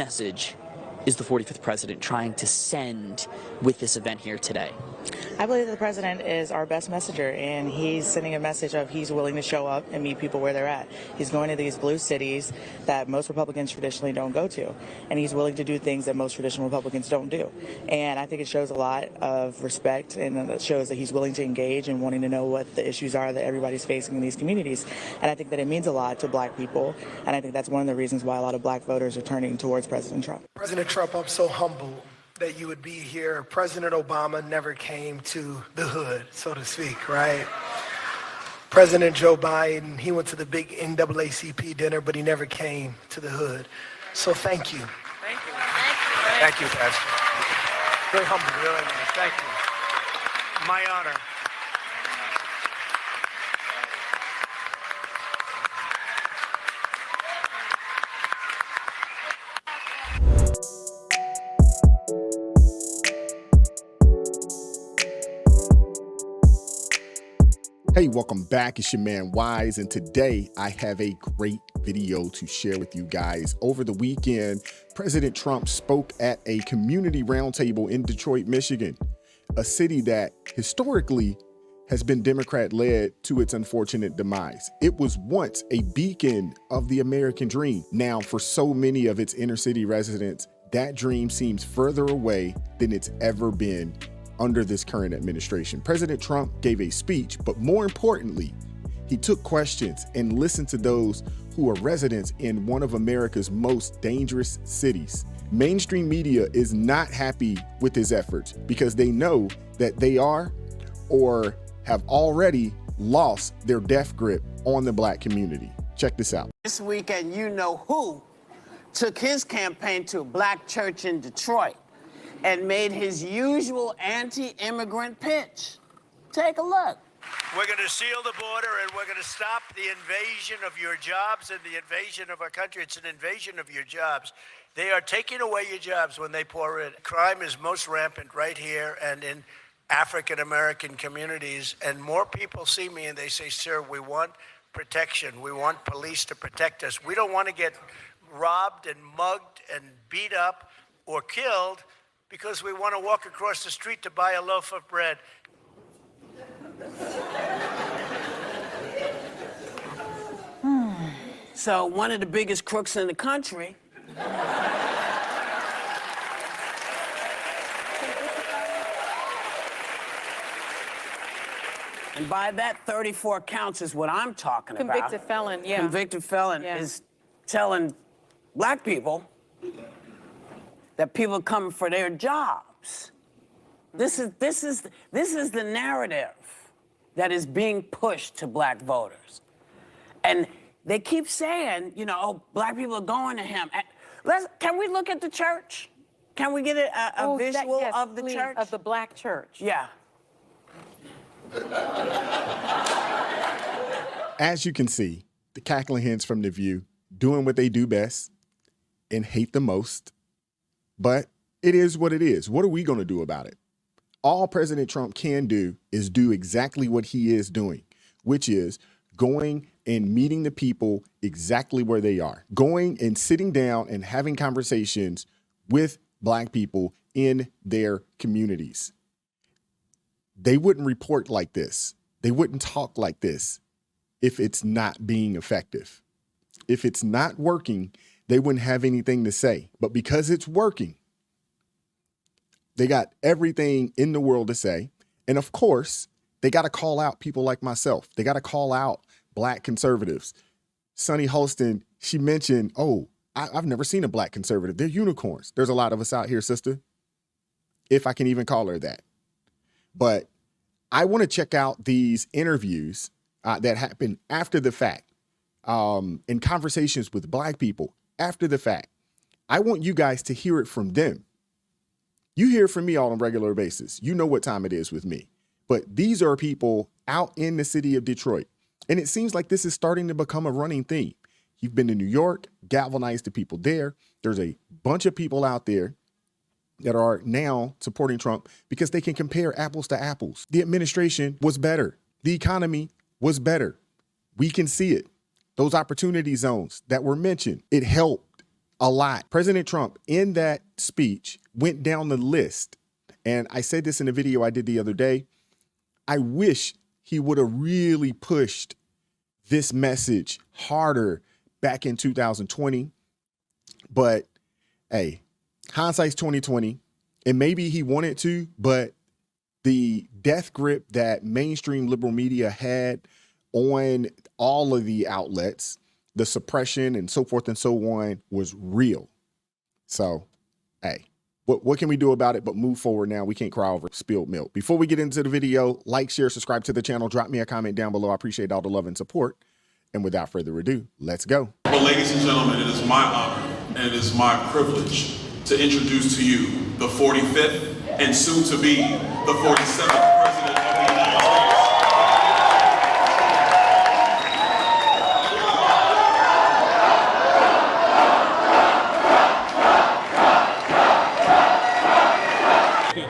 message is the 45th president trying to send with this event here today? I believe that the president is our best messenger, and he's sending a message of he's willing to show up and meet people where they're at. He's going to these blue cities that most Republicans traditionally don't go to, and he's willing to do things that most traditional Republicans don't do. And I think it shows a lot of respect, and it shows that he's willing to engage and wanting to know what the issues are that everybody's facing in these communities. And I think that it means a lot to black people, and I think that's one of the reasons why a lot of black voters are turning towards President Trump. President Trump, I'm so humbled that you would be here. President Obama never came to the hood, so to speak, right? President Joe Biden, he went to the big NAACP dinner, but he never came to the hood. So thank you. Thank you. Thank you, Pastor. Very humble, really nice. Thank you. My honor. Hey, welcome back. It's your man Wise, and today I have a great video to share with you guys. Over the weekend, President Trump spoke at a community roundtable in Detroit, Michigan, a city that historically has been Democrat-led to its unfortunate demise. It was once a beacon of the American dream. Now, for so many of its inner city residents, that dream seems further away than it's ever been under this current administration. President Trump gave a speech, but more importantly, he took questions and listened to those who are residents in one of America's most dangerous cities. Mainstream media is not happy with his efforts because they know that they are or have already lost their death grip on the black community. Check this out. This weekend, you know who took his campaign to a black church in Detroit and made his usual anti-immigrant pitch. Take a look. We're going to seal the border, and we're going to stop the invasion of your jobs and the invasion of our country. It's an invasion of your jobs. They are taking away your jobs when they pour in. Crime is most rampant right here and in African-American communities, and more people see me and they say, sir, we want protection. We want police to protect us. We don't want to get robbed and mugged and beat up or killed because we want to walk across the street to buy a loaf of bread. So one of the biggest crooks in the country and by that 34 counts is what I'm talking about. Convicted felon, yeah. Convicted felon is telling black people that people come for their jobs. This is the narrative that is being pushed to black voters. And they keep saying, you know, oh, black people are going to him. Can we look at the church? Can we get a visual of the church? Of the black church. Yeah. As you can see, the cackling hens from The View doing what they do best and hate the most. But it is what it is. What are we going to do about it? All President Trump can do is do exactly what he is doing, which is going and meeting the people exactly where they are, going and sitting down and having conversations with black people in their communities. They wouldn't report like this. They wouldn't talk like this if it's not being effective. If it's not working, they wouldn't have anything to say. But because it's working, they got everything in the world to say. And of course, they got to call out people like myself. They got to call out black conservatives. Sunny Holston, she mentioned, oh, I've never seen a black conservative. They're unicorns. There's a lot of us out here, sister, if I can even call her that. But I want to check out these interviews that happened after the fact, in conversations with black people after the fact. I want you guys to hear it from them. You hear from me on a regular basis. You know what time it is with me. But these are people out in the city of Detroit. And it seems like this is starting to become a running theme. You've been to New York, galvanized the people there. There's a bunch of people out there that are now supporting Trump because they can compare apples to apples. The administration was better. The economy was better. We can see it. Those opportunity zones that were mentioned, it helped a lot. President Trump, in that speech, went down the list. And I said this in a video I did the other day. I wish he would have really pushed this message harder back in 2020. But hey, hindsight's 2020. And maybe he wanted to, but the death grip that mainstream liberal media had on all of the outlets, the suppression and so forth and so on, was real. So, hey, what can we do about it but move forward now? We can't cry over spilled milk. Before we get into the video, like, share, subscribe to the channel, drop me a comment down below. I appreciate all the love and support. And without further ado, let's go. Well, ladies and gentlemen, it is my honor and it is my privilege to introduce to you the 45th and soon to be the 47th President of the United States.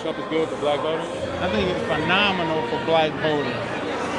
Trump is good for black voters? I think it's phenomenal for black voters.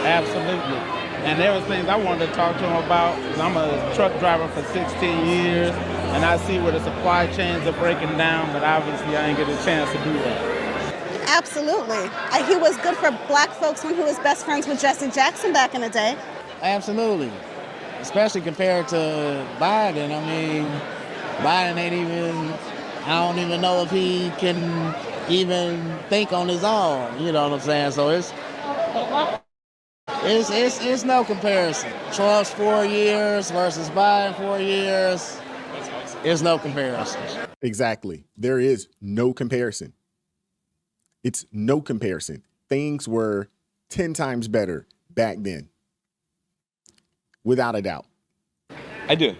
Absolutely. And there was things I wanted to talk to him about, because I'm a truck driver for 16 years, and I see where the supply chains are breaking down, but obviously I didn't get a chance to do that. Absolutely. He was good for black folks when he was best friends with Jesse Jackson back in the day. Absolutely. Especially compared to Biden. I mean, Biden ain't even, I don't even know if he can even think on his own, you know what I'm saying? So it's no comparison. Trump's 4 years versus Biden 4 years, there's no comparison. Exactly. There is no comparison. It's no comparison. Things were 10 times better back then. Without a doubt. I do.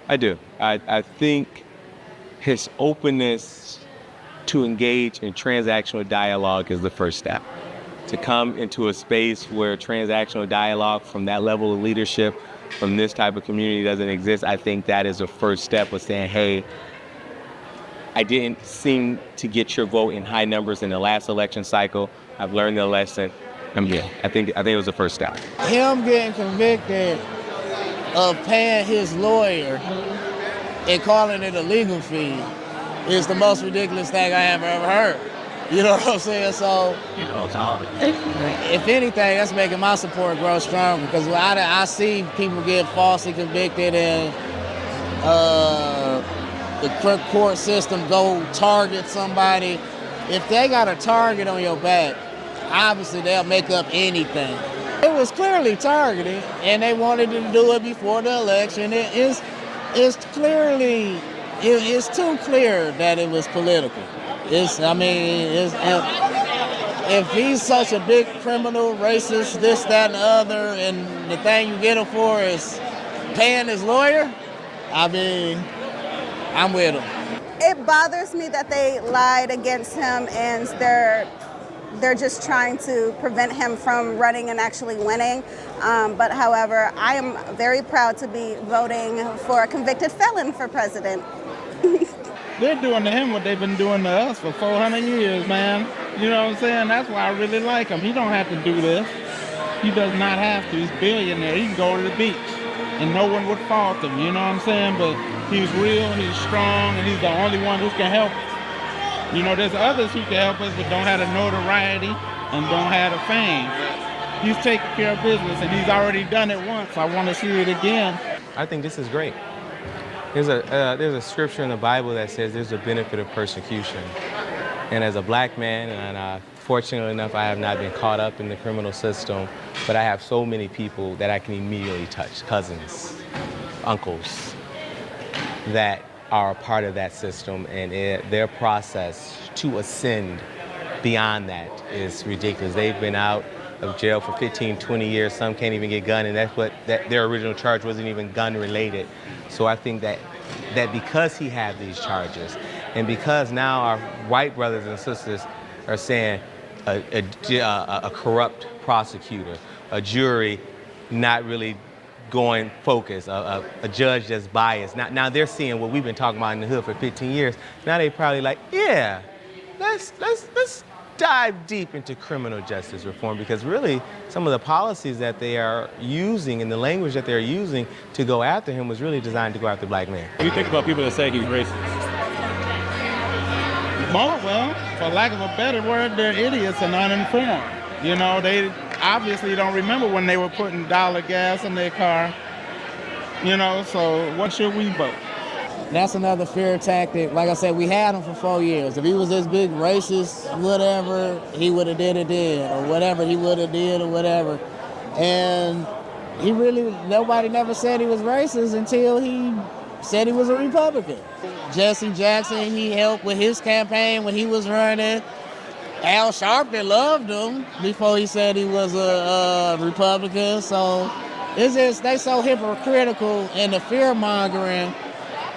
I think his openness to engage in transactional dialogue is the first step. To come into a space where transactional dialogue from that level of leadership, from this type of community doesn't exist, I think that is a first step of saying, hey, I didn't seem to get your vote in high numbers in the last election cycle. I've learned the lesson. I think it was the first step. Him getting convicted of paying his lawyer and calling it a legal fee is the most ridiculous thing I have ever heard. You know what I'm saying? So, if anything, that's making my support grow stronger, because I see people get falsely convicted and the court system go target somebody. If they got a target on your back, obviously they'll make up anything. It was clearly targeted, and they wanted to do it before the election. It's too clear that it was political. If he's such a big criminal, racist, this, that, and the other, and the thing you get him for is paying his lawyer, I mean, I'm with him. It bothers me that they lied against him, and they're just trying to prevent him from running and actually winning. But however, I am very proud to be voting for a convicted felon for president. They're doing to him what they've been doing to us for 400 years, man. You know what I'm saying? That's why I really like him. He don't have to do this. He does not have to. He's a billionaire. He can go to the beach, and no one would fault him. You know what I'm saying? But he's real, he's strong, and he's the only one who can help us. You know, there's others who can help us, but don't have the notoriety and don't have the fame. He's taking care of business, and he's already done it once. I want to see it again. I think this is great. There's a scripture in the Bible that says there's a benefit of persecution. And as a black man, and fortunately enough, I have not been caught up in the criminal system, but I have so many people that I can immediately touch, cousins, uncles, that are a part of that system, and their process to ascend beyond that is ridiculous. They've been out of jail for 15, 20 years. Some can't even get gun, and their original charge wasn't even gun related. So I think that because he had these charges, and because now our white brothers and sisters are saying a corrupt prosecutor, a jury not really going focused, a judge that's biased. Now they're seeing what we've been talking about in the hood for 15 years. Now they probably like, yeah, let's dive deep into criminal justice reform, because really some of the policies that they are using and the language that they're using to go after him was really designed to go after black men. What do you think about people that say he's racist? Well, for lack of a better word, they're idiots and uninformed. You know, they obviously don't remember when they were putting dollar gas in their car. You know, so what should we vote? That's another fear tactic. Like I said, we had him for 4 years. If he was this big racist, whatever, he would have did it then, or whatever he would have did, or whatever. And he really, nobody never said he was racist until he said he was a Republican. Jesse Jackson, he helped with his campaign when he was running. Al Sharpton loved him before he said he was a Republican. So it's just, they so hypocritical in the fear-mongering,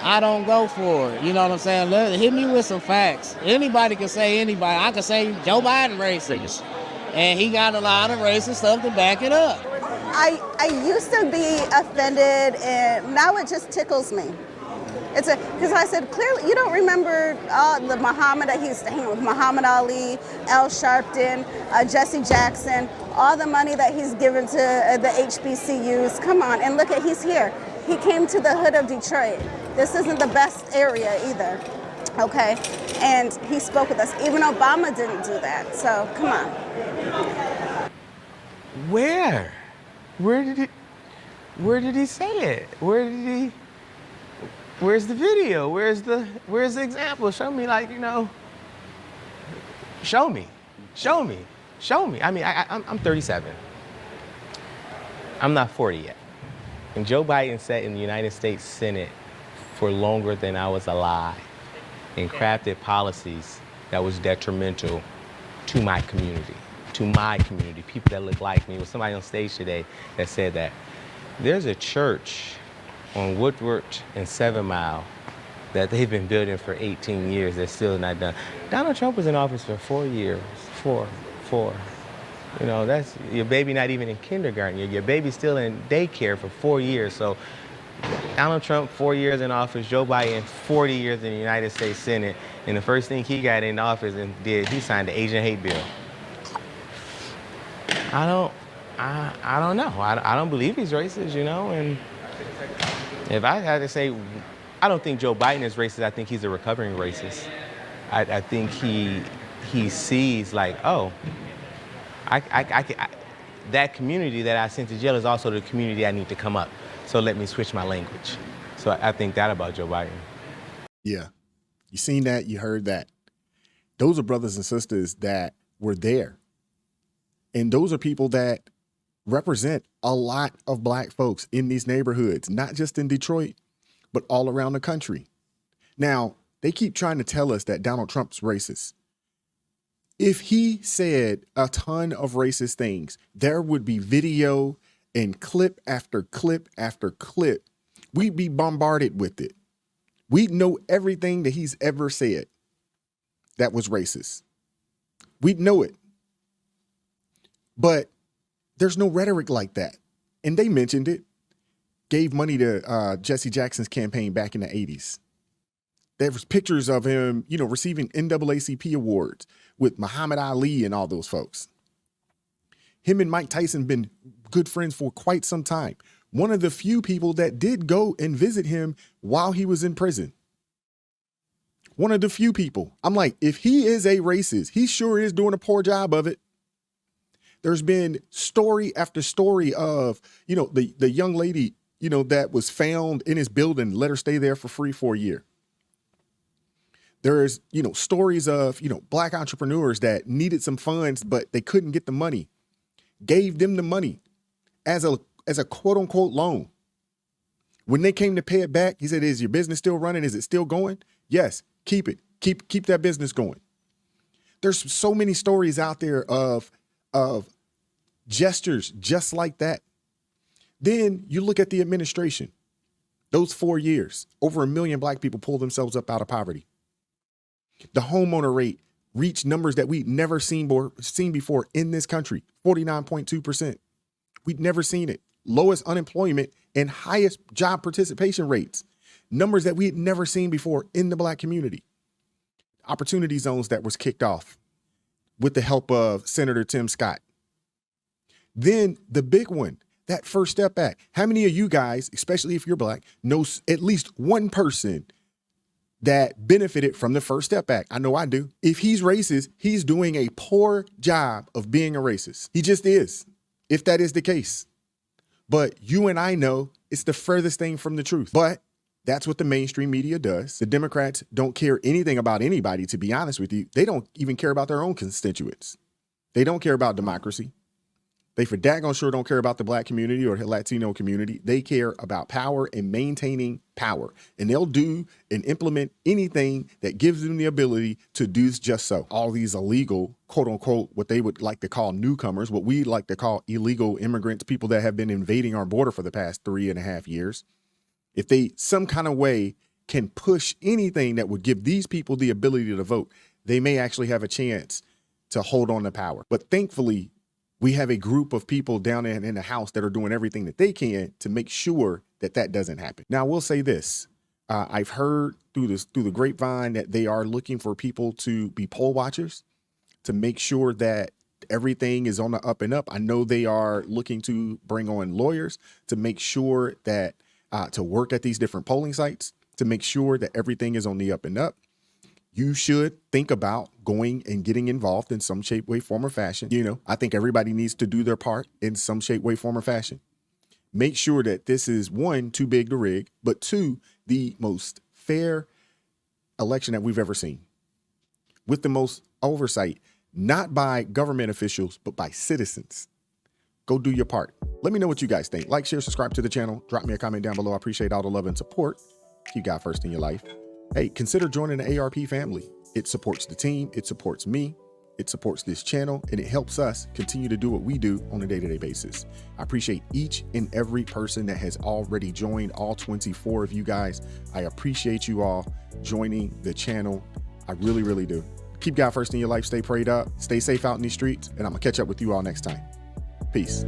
I don't go for it. You know what I'm saying? Hit me with some facts. Anybody can say anybody. I can say Joe Biden racist. And he got a lot of racist stuff to back it up. I used to be offended, and now it just tickles me. Because I said, clearly, you don't remember the Muhammad that he used to hang with, Muhammad Ali, Al Sharpton, Jesse Jackson, all the money that he's given to the HBCUs. Come on, and look at, he's here. He came to the hood of Detroit. This isn't the best area either, okay? And he spoke with us. Even Obama didn't do that, so come on. Where? Where did he say it? Where's the video? Where's the example? Show me, like, you know, show me. I mean, I'm 37. I'm not 40 yet. And Joe Biden sat in the United States Senate for longer than I was alive and crafted policies that was detrimental to my community, people that look like me. There was somebody on stage today that said that there's a church on Woodward and 7 Mile that they've been building for 18 years that's still not done. Donald Trump was in office for 4 years, four. You know, that's your baby not even in kindergarten. Your baby's still in daycare for 4 years. So Donald Trump, 4 years in office, Joe Biden, 40 years in the United States Senate, and the first thing he got in office and did, he signed the Asian hate bill. I don't know. I don't believe he's racist, you know, and if I had to say, I don't think Joe Biden is racist. I think he's a recovering racist. I think he sees, like, oh, that community that I sent to jail is also the community I need to come up. So let me switch my language. So I think that about Joe Biden. Yeah. You seen that, you heard that. Those are brothers and sisters that were there. And those are people that represent a lot of black folks in these neighborhoods, not just in Detroit, but all around the country. Now, they keep trying to tell us that Donald Trump's racist. If he said a ton of racist things, there would be video and clip after clip after clip. We'd be bombarded with it. We'd know everything that he's ever said that was racist. We'd know it. But there's no rhetoric like that. And they mentioned it, gave money to Jesse Jackson's campaign back in the 80s. There was pictures of him, you know, receiving NAACP awards with Muhammad Ali and all those folks. Him and Mike Tyson been good friends for quite some time. One of the few people that did go and visit him while he was in prison. One of the few people. I'm like, if he is a racist, he sure is doing a poor job of it. There's been story after story of, you know, the young lady, you know, that was found in his building, let her stay there for free for a year. There's, you know, stories of, you know, black entrepreneurs that needed some funds, but they couldn't get the money. Gave them the money as a quote unquote loan. When they came to pay it back, he said, is your business still running? Is it still going? Yes, keep it. Keep that business going. There's so many stories out there of gestures just like that. Then you look at the administration. Those 4 years, over 1 million black people pulled themselves up out of poverty. The homeowner rate reached numbers that we'd never seen before in this country, 49.2%. We'd never seen it. Lowest unemployment and highest job participation rates, numbers that we had never seen before in the black community. Opportunity zones that was kicked off. with the help of Senator Tim Scott. Then the big one, that First Step Act. How many of you guys, especially if you're black, know at least one person that benefited from the First Step Act? I know I do. If he's racist, he's doing a poor job of being a racist. He just is, if that is the case. But you and I know it's the furthest thing from the truth. But that's what the mainstream media does. The Democrats don't care anything about anybody, to be honest with you. They don't even care about their own constituents. They don't care about democracy. They for daggone sure don't care about the black community or the Latino community. They care about power and maintaining power. And they'll do and implement anything that gives them the ability to do just so. All these illegal, quote unquote, what they would like to call newcomers, what we like to call illegal immigrants, people that have been invading our border for the past 3.5 years. If they some kind of way can push anything that would give these people the ability to vote, they may actually have a chance to hold on to power. But thankfully, we have a group of people down in the House that are doing everything that they can to make sure that that doesn't happen. Now, I will say this. I've heard through the grapevine that they are looking for people to be poll watchers to make sure that everything is on the up and up. I know they are looking to bring on lawyers to make sure that to work at these different polling sites to make sure that everything is on the up and up. You should think about going and getting involved in some shape, way, form, or fashion. You know, I think everybody needs to do their part in some shape, way, form, or fashion. Make sure that this is, one, too big to rig, but two, the most fair election that we've ever seen. With the most oversight, not by government officials, but by citizens. Go do your part. Let me know what you guys think. Like, share, subscribe to the channel. Drop me a comment down below. I appreciate all the love and support. Keep God first in your life. Hey, consider joining the ARP family. It supports the team, it supports me, it supports this channel, and it helps us continue to do what we do on a day-to-day basis. I appreciate each and every person that has already joined, all 24 of you guys. I appreciate you all joining the channel. I really, really do. Keep God first in your life. Stay prayed up. Stay safe out in these streets, and I'm going to catch up with you all next time. Peace.